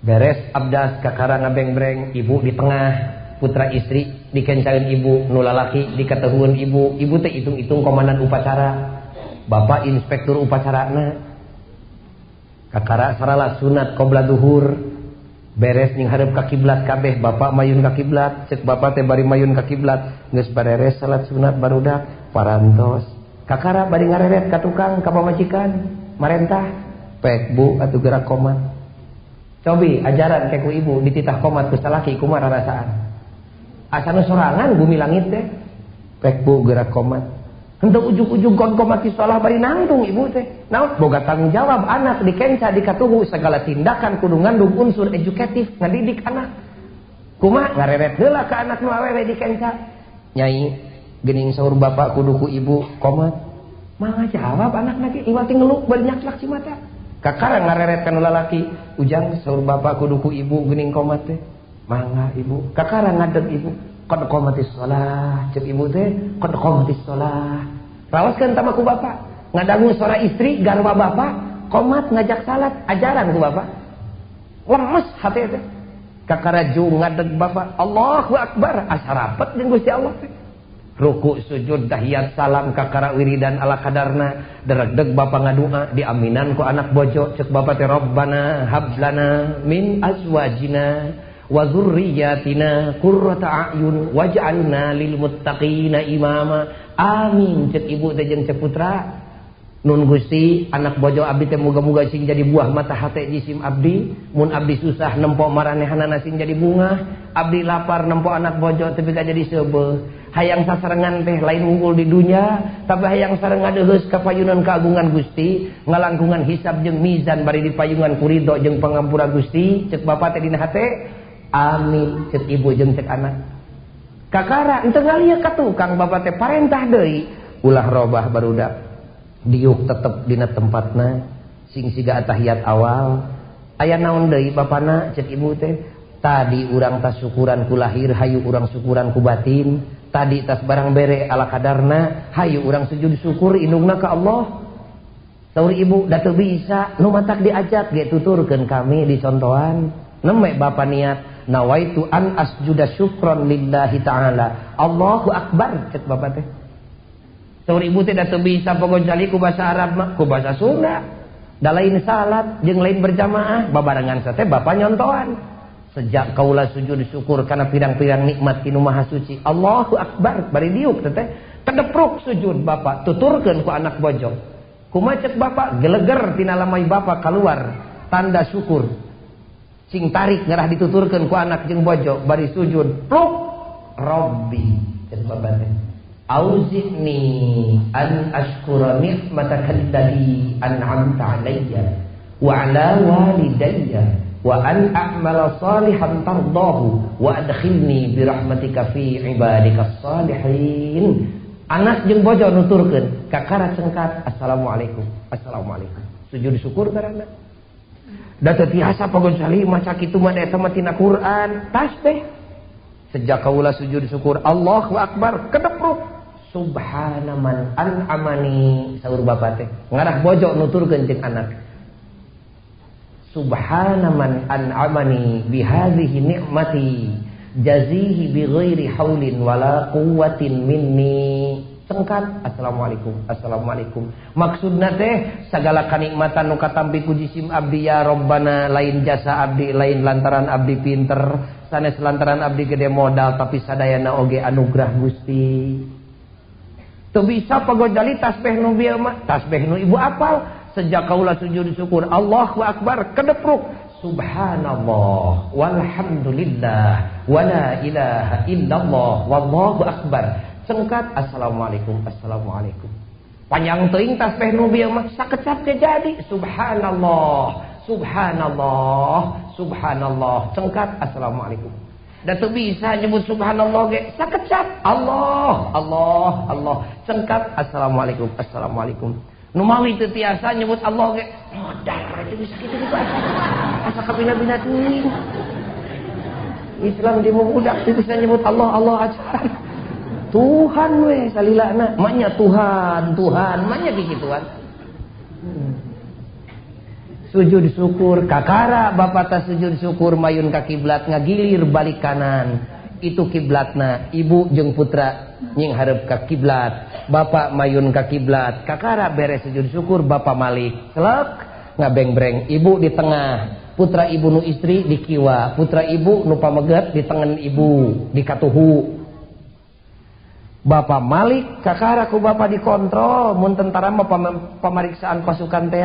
beres abdas kakara ngabeng-breng ibu di tengah putra istri dikencaeun ibu nu lalaki dikateuhun ibu teh itung-itung komandan upacara bapak inspektur upacarana kakara sarala sunat qobla duhur beres ning hareup ka kiblat kabeh, bapak mayun ka kiblat, cek bapak teh bari mayun ka kiblat, geus beres salat sunat barudak parantos. Kakara bari ngareret ka tukang ka pamajikan, marentah pek bu atuh gerak komat. Cobi ajaran ke ku ibu dititah komat ku salaki kumaha rasaan. Asana sorangan bumi langit teh. Pek bu gerak komat. Henteu ujug-ujug kon komat di salah bari nangtung ibu teh. Naon boga tanggung jawab anak dikenca dikatuhu segala tindakan kudu ngandung unsur edukatif ngadidik anak. Kumaha ngareret heula ka anak nu awewe dikenca. Nyai geuning saur bapak kudu ku ibu komat. Mangga jawab anak nage iwal teh ngeluk bari nyaklak si mata. Kakara ngareret kana lalaki ujang saur bapak kudu ku ibu geuning komat teh. Mangga ibu, kakara ngadeg ibu. Qad qomatis shalah, cek ibu teh qad qomatis shalah. Rawaskeun tama ku bapak, ngadangu suara istri garwa bapak, qomat ngajak salat, ajaran ku bapak. Lemes hati teh. Kakara ju ngadeg bapak, Allahu Akbar, asarapet jeung Gusti Allah teh. Ruku sujud tahiyat salam kakara wiridan ala kadarna, deregdeg bapak ngadua diaminan ku anak bojo, cek bapak teh Rabbana hablana min azwajina wa dzurriyyatina qurrata a'yun waj'alna lil muttaqina imama. Amin cek ibu teh jeung cek putra. Nun Gusti anak bojo abdi teh muga-muga sing jadi buah mata hate jisim abdi. Mun abdi susah nempo maranehanana sing jadi bunga. Abdi lapar nempo anak bojo tapi gak jadi seubeuh. Hayang sasarengan teh lain unggul di dunia, tapi hayang sareng ngadeheus ka payunan keagungan Gusti, ngalangkungan hisab jeung mizan bari dipayungan ku ridho jeung pangampura Gusti. Cek bapak teh dina hate amin, cek ibu jeung cek anak. Kakara henteu ngalieu ka tukang bapak teh parentah deui, ulah robah barudak. Diuk tetep dina tempatna, sing siga tahiyat awal. Aya naon deui bapana cek ibu teh? Tadi urang tas syukuran ku lahir, hayu urang syukuran ku batin. Tadi tas barang bere ala kadarna, hayu urang sujud syukur indungna ka Allah. Saur ibu da teu bisa, nu matak diajak ge tuturkeun kami dicontohan. Neme bapak niat nawaitu an asjuda syukron lillahi ta'ala. Allahu Akbar cek bapak teh. Saur ibu teh da teu bisa pogojali ku basa Arab mah, ku basa Sunda. Da lain salat jeung lain berjamaah, babarengan teh bapak nyontohan. Sejak kaula sujud syukur karena pirang-pirang nikmat tinu Maha Suci. Allahu Akbar bari diuk teh kedepruk sujud bapak tuturkeun ku anak bojo. Kumaha cek bapak geleger tina lamai bapak keluar tanda syukur. Sing tarik ngarah dituturkeun ku anak jeung bojo bari sujud pluk Rabbi cek bapak teh. Auzi'ni an ashkura ni'mataka allati an'amta 'alayya wa 'ala walidayya wa an a'mala salihan tardahu wa adkhilni bi rahmatika fi ibadikas salihin. Anak jeung bojo nuturkeun kakara cengkat assalamualaikum. Assalamualaikum. Sujud syukur karana. Da teu tiasa pagonsali maca kitu mah eta mah tina Quran, tasbih. Sejak kaula sujud syukur Allahu Akbar kedepruk subhana man an'amani saur bapak teh. Ngarah bojo nuturkeun jeung anak. Subhana man an'amani bihadhihi ni'mati jazihi bighairi haulin wala quwwatin minni. Cengkat assalamualaikum. Assalamualaikum. Maksudna teh sagala kanikmatan nu katampi ku jisim abdi ya Rabbana lain jasa abdi, lain lantaran abdi pinter, sanes lantaran abdi gede modal, tapi sadayana oge anugerah Gusti. Teu bisa pagojali tasbih nu bieu mah, tasbih nu ibu apal. Sejak kaula sujud syukur Allahu Akbar kedepruk subhanallah walhamdulillah wala ilaha illallah wallahu akbar. Cengkat assalamualaikum. Assalamualaikum. Panjang teuing tasbih nu bieu mah sakecap teh jadi subhanallah subhanallah subhanallah. Cengkat assalamualaikum. Da teu bisa nyebut subhanallah ge sakecap Allah Allah Allah. Cengkat assalamualaikum. Assalamualaikum. Nu mawi teu tiasa nyebut Allah ge modal teu bisa kitu juga asa kabina-bina teuing. Islam di budak teu bisa nyebut Allah Allah aja. Tuhan we salilana manya Tuhan Tuhan manya kikituan. Sujud syukur kakara bapak ta sujud syukur mayun ka kiblat ngagilir balik kanan. Itu kiblatna ibu jeung putra nying hareup ka kiblat. Bapak mayun ka kiblat, kakara beres sujud syukur bapak malik, selek ngabeng-breng, ibu di tengah, putra ibu nu istri di kiwa, putra ibu nu pameget di tengen ibu di katuhu. Bapak Malik kakara ku bapak dikontrol, mun tentara mah pemeriksaan pasukan teh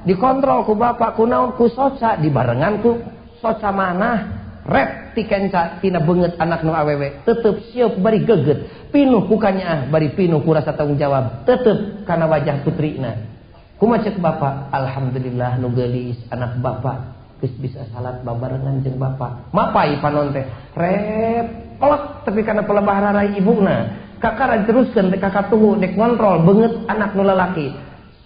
dikontrol ku bapak, kunaon ku soca dibarengan ku soca manah. Rep ti kenca tina beungeut anak nu awewe tetep sieup bari geget pinuh ku kanyaah bari pinuh ku rasa tanggung jawab tetep kana wajah putrina. Kumaha ceuk bapak? Alhamdulillah nu geulis anak bapak geus bisa salat babarengan jeung bapak. Mapai panon teh rep pelek tapi kana pelebah rarai ibuna kakara teruskeun teh kakatuhu dek ngontrol beungeut anak nu lalaki.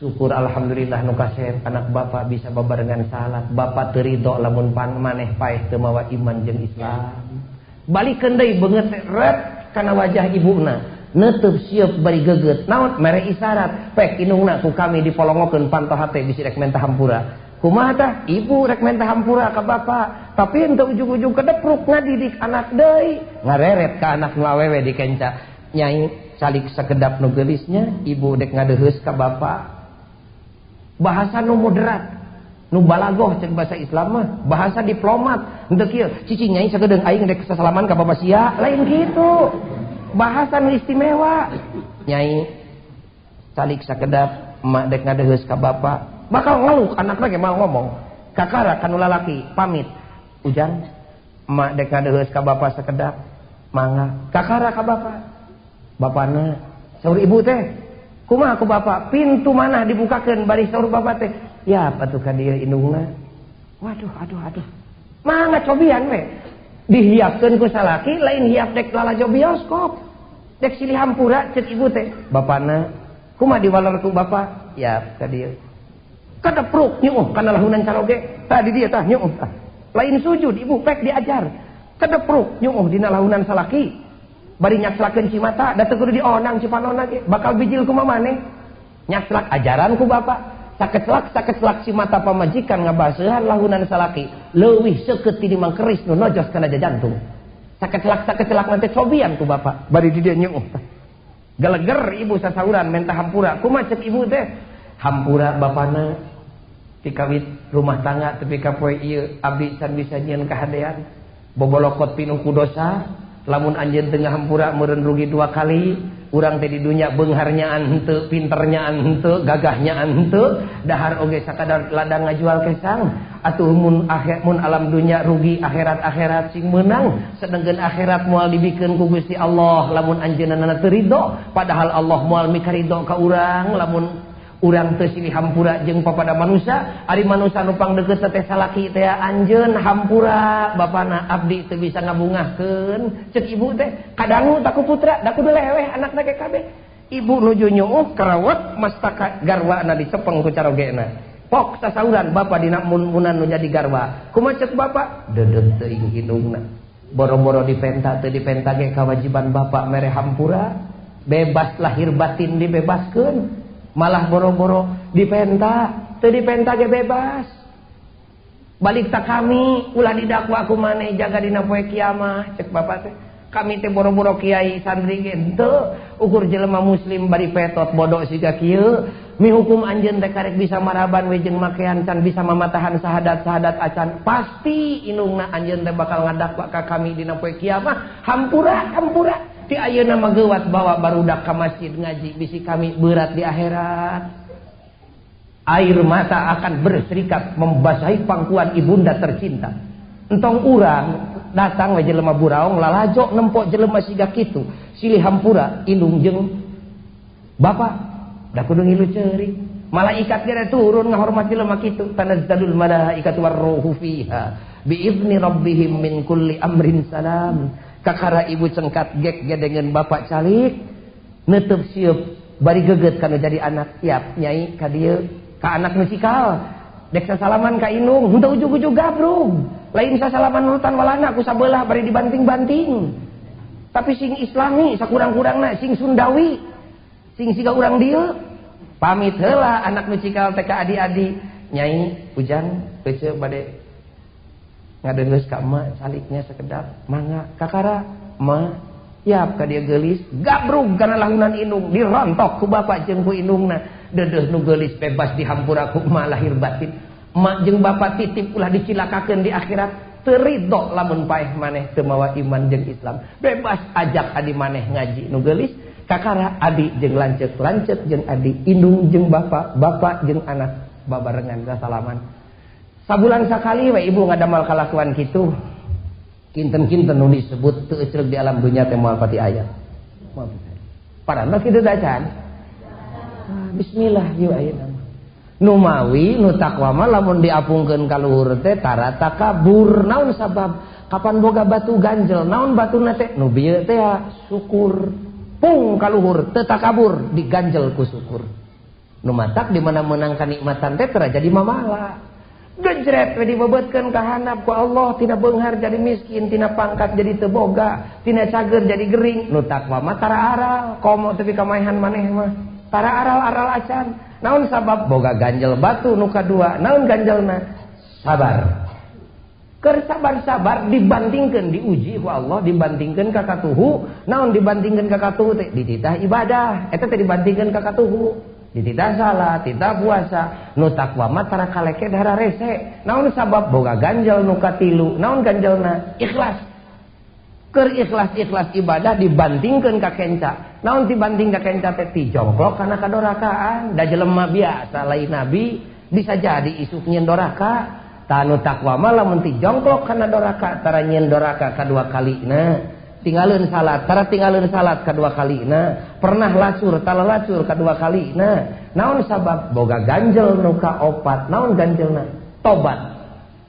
Syukur alhamdulillah nu kasep anak bapak bisa babarengan salat. Bapak teu ridho lamun maneh paeh teu mawa iman jeung Islam. Balikeun deui beungeut ret kana wajah ibuna. Neuteuf sieup bari geget. Naon mere isyarat. Pek inungna ku kami dipolongokeun pantoh hate bisi rek menta hampura. Kumaha tah? Ibu rek menta hampura ka bapak. Tapi henteu ujug-ujug kedepruk ngadidik anak deui. Ngareret ka anak nu awewe dikenca. Nyai calik sakedap nu geulisnya, ibu dek ngadeuheus ka bapak. Bahasa nu moderat nu balagoh cek bahasa Islam mah bahasa diplomat henteu kieu cicing nyai sagedeung aing dek sasalaman ka bapak sia lain kitu bahasa nu istimewa. Nyai calik sakedap emak dek ngadeuheus ka bapak bakal ngeluh anakna ge mau ngomong kakara kanu lalaki pamit ujang emak dek ngadeuheus ka bapak sakedap mangga kakara ka bapak bapana saur ibu teh kumaha ku bapak pintu mana dibukakeun bari saur bapak teh ya atuh ka dieu indungna waduh aduh mangga cobian we dihiapkeun ku salaki lain hiap dek lalajo bioskop dek silih hampura ceuk ibu teh bapana kumaha diwaler ku bapak ya ka dieu kadepruk nyuuh kana lahunan caroge tadi dia tah nyuuh tah lain sujud ibu pek diajar kadepruk nyuuh dina lahunan salaki bari nyaslakeun cimata da teu kudu dionang cipanonna ge bakal bijil kumaha maneh nyaslak ajaran ku bapak sakecelak cimata pamajikan ngabasehan lahunan salaki leuwih seukeut ti dimang keris nu nojos kana jantung sakecelak nanti cobian ku bapak bari di dieu nyeuh geleger ibu sasauran menta hampura kumaha ceuk ibu teh hampura bapana ti kawit rumah tangga tepi ka poe ieu abdi can bisa nyieun kahadean bobolokot pinuh ku dosa. Lamun anjeun tengah hampura meureun rugi 2 kali urang teh di dunya beungharnyaan henteu pinternyaan henteu gagahnyaan henteu dahar oge sakadar ladang ngajual kesang atuh mun alam dunya rugi akhirat sing meunang sedengkeun akhirat moal dibikeun ku Gusti Allah lamun anjeunna teu ridho padahal Allah moal mikaridho ka urang lamun urang teu silih hampura jeung papada manusia ari manusia nu pangdeukeut teh salaki teh anjeun hampura bapana abdi teu bisa ngabungahkeun ceuk ibu teh kadangu tak ku putra da kudu leweh anakna ge kabeh ibu nuju nyuuh karawat mastaka garwana dicepeng ku carogena pok sasauran bapa dina munan nu jadi garwa kumaha ceuk bapak dedeg teuing hidungna boro-boro dipenta teu dipenta ge kewajiban bapak mere hampura bebas lahir batin dibebaskeun malah boro-boro dipenta teu dipenta ge bebas balik tak kami ulah didakwa ku maneh jaga dina poe kiamah ceuk bapak teh kami teh boro-boro kiai santri ge henteu ukur jelema muslim bari petot bodoh siga kieu mi hukum anjeun teh karek bisa maraban we jeung makean can bisa mamatahan sahadat acan pasti inungna anjeun teh bakal ngadakwa ka kami dina poe kiamah hampura ti ayeuna mah geuwat bawa barudak ka masjid ngaji bisi kami berat di akhirat air mata akan berserikat membasahi pangkuan ibunda tercinta entong urang datang we jelema buraong lalajo nempok jelema siga kitu silih hampura indung jeung bapak da kudu ngilu ceurik malaikat ge turun ngahormati jelema kitu tanazzalul malaikatu warruhu fiha biizni rabbihim min kulli amrin salam kakara ibu cengkat gek gedengen bapak calik neuteuf sieup bari geget kana jadi anak tiap nyai ka dieu ka anak musikal dek sasalaman ka indung henteu ujug-ujug gabrung lain sasalaman nurutan walana ku sabelah bari dibanting-banting tapi sing islami sakurang-kurangna sing sundawi sing siga urang dieu pamit heula anak musikal teh ka adi-adi nyai ujang teu bade ngadeuheus ka emak saliknya sakedap mangga kakara emak yap ka dia geulis gabrug kana lahunan indung dirontok ku bapak jeung ku indungna deudeuh nu geulis bebas dihampura ku emak lahir batin Mak jeung bapak titip ulah dicilakakeun di akhirat, teu ridho lamun paeh maneh teu mawa iman jeung Islam. Bebas ajak adi maneh ngaji nu geulis, kakara adi jeung lanceuk-lanceuk jeung adi, indung jeung bapak, bapak jeung anak babarengan sasalaman. Sabulan sakali we ibu ngadamal kalakuan kitu. Kinten-kinten nu disebut teu eceug di alam dunya teh moal pati aya. Padahal kitu dacan. Bismillah yeuh ayeuna. Nu mawi nu takwa mah lamun diapungkeun ka luhur teh tara takabur. Naon sabab? Kapan boga batu ganjel, naon batuna teh? Nu bieu teh syukur. Pung ka luhur teu takabur, diganjel ku syukur. Nu matak di mana meunang kanikmatan teh tara jadi mamala. Gejret we dibebeutkeun ka handap ku Allah, tina beunghar jadi miskin, tina pangkat jadi teu boga, tina cager jadi gering. Nu takwa mah tara aral, komo tapi kamaehan maneh mah. Tara aral-aral acan. Naon sabab? Boga ganjel batu nu kadua. Naon ganjelna? Sabar. Keur sabar-sabar dibandingkeun diuji ku Allah, dibandingkeun ka katuhu. Naon dibandingkeun ka katuhu teh? Dititah ibadah. Eta teh dibandingkeun ka katuhu. Dititah salat, titah puasa. Nu takwa mah tara kaleke dahara rese. Naon sabab? Boga ganjel nu katilu. Naon ganjelna? Ikhlas. Keur ikhlas-ikhlas ibadah dibandingkeun ka kenca. Naon dibanding ka kenca teh? Ti jongklok kana kadorakaan. Da jelema biasa lain nabi bisa jadi isuk nyeun doraka. Tanu takwa mah lamun ti jongklok kana doraka tara nyeun doraka kadua kalina. Tinggalin salat, tara tinggalin salat kedua kalina. Pernah lacur, tala lacur kedua kalina. Naon sabab? Boga ganjel nu kaopat. Naon ganjelna? Tobat.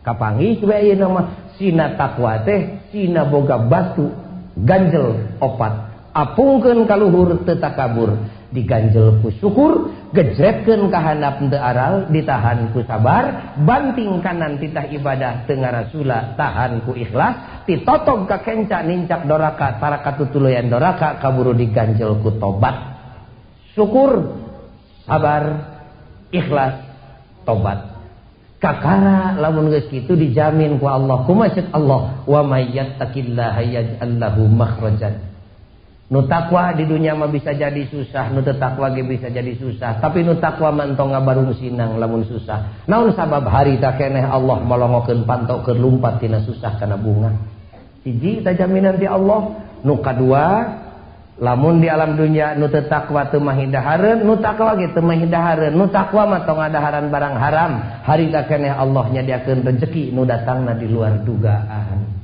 Kapanggih we ayeuna mah sina takwa teh sina boga batu ganjel opat. Apungkeun ka luhur teu takabur, diganjel ku syukur, gejretkeun ka handap teu aral, ditahan ku sabar, banting kanan titah ibadah teu ngarasula, tahan ku ikhlas, ditotog ka kenca nincak doraka, tara katutuluyan doraka kaburu diganjel ku tobat. Syukur, sabar, ikhlas, tobat. Kakara lamun geus kitu dijamin ku Allah, ku maksud Allah, wa may yattaqillaha yaj'al lahu makhrajan. Nu takwa di dunia mah bisa jadi susah, nu teu takwa ge bisa jadi susah, tapi nu takwa mah entong ngabarung sinang lamun susah. Naon sabab? Hari tak keneh Allah molongokeun pantok keur lumpat tina susah kana bunga. Hiji ta jaminan ti Allah. Nu kadua, lamun di alam dunia nu teu takwa teu mahidahareun, nu takwa ge teu mahidahareun. Nu takwa mah tong ngadaharan barang haram. Hari tak keneh Allah nyadiakeun rezeki nu datangna di luar dugaan.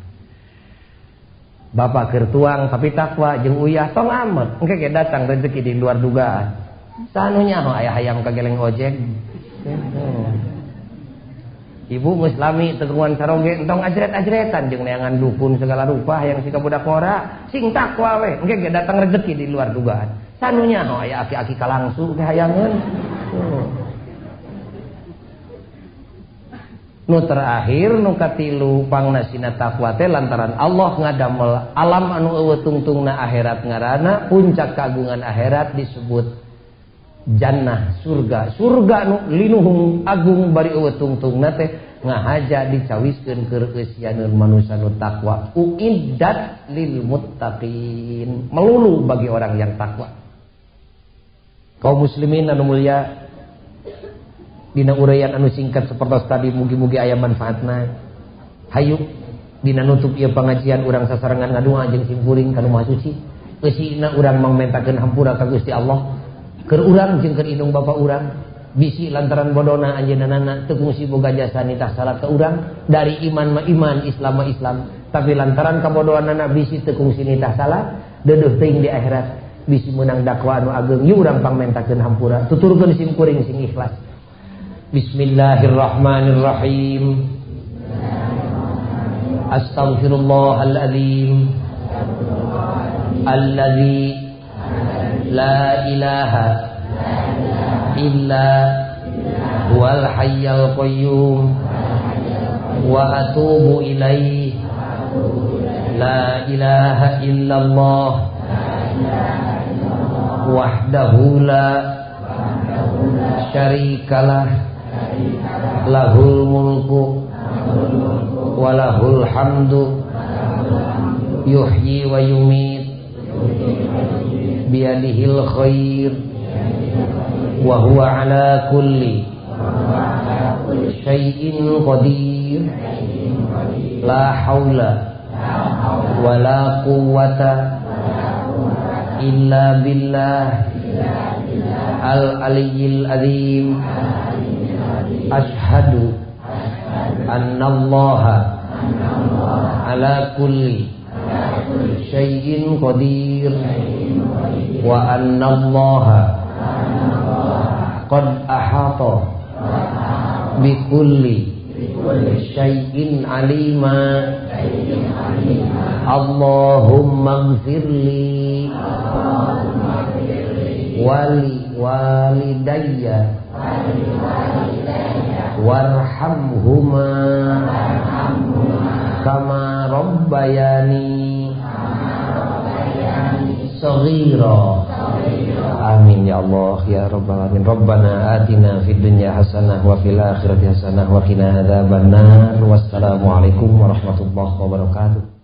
Bapak keur tuang tapi takwa jeung uyah tong amet engke ge datang rezeki di luar dugaan. Sanunya ho aya hayam kageleng ojek. Ibu geus lami teguan saroge entong ajret-ajretan jeung neangan dukun segala rupa hayang sika budak ngora, sing takwa we engke ge datang rezeki di luar dugaan. Sanunya ho aya aki-aki kalangsu ge hayangeun. Nu terakhir nu katilu pangnasina takwa teh lantaran Allah ngadamel alam anu eueuh tungtungna akhirat ngaranna puncak kagungan akhirat disebut jannah, surga. Surga nu linuhung agung bari eueuh tungtungna teh ngahaja dicawiskeun keur eusianeun manusia nu takwa. Uiddat lil muttaqin, melulu bagi orang yang takwa. Kaum muslimin anu mulia, dina uraian anu singkat sapertos tadi mugi-mugi aya manfaatna. Hayu dina nutup ieu pangajian urang sasarengan ngadua jeung simkuring ka Maha Suci. Eusina urang mangmentakeun hampura ka Gusti Allah keur urang jeung keur indung bapa urang. Bisi lantaran bodona anjeunna teu kungsi boga jasa nitah salat ka urang. Dari iman mah iman, Islam mah Islam. Tapi lantaran kabodohanna bisi teu kungsi nitah salat, deudeuh teuing di akhirat bisi meunang dakwa anu ageng. Ieu urang pangmentakeun hampura. Tuturkeun simkuring sing ikhlas. Bismillahirrahmanirrahim. Astaghfirullahaladzim alladzi la ilaha illa huwal hayyul qayyum wa atubu ilaihi. La ilaha illallah wahdahu la syarikalah lahul mulku walahul hamdu yuhyi wa yumit biyadihil khair wa huwa ala kulli syai'in qadir la haula wala quwwata illa billah al-aliyyil azim. Ashhadu annallaha ala kulli syai'in qadir wa annallaha qad ahata bi kulli syai'in alima. Allahumma ighfirli wali walidayya warhamhuma kama rabbayani shaghira. Amin ya Allah ya rabbal alamin. Rabbana atina fid dunya hasanah wa fil akhirati hasanah wa qina adzabannar. Wassalamu alaikum warahmatullahi wabarakatuh.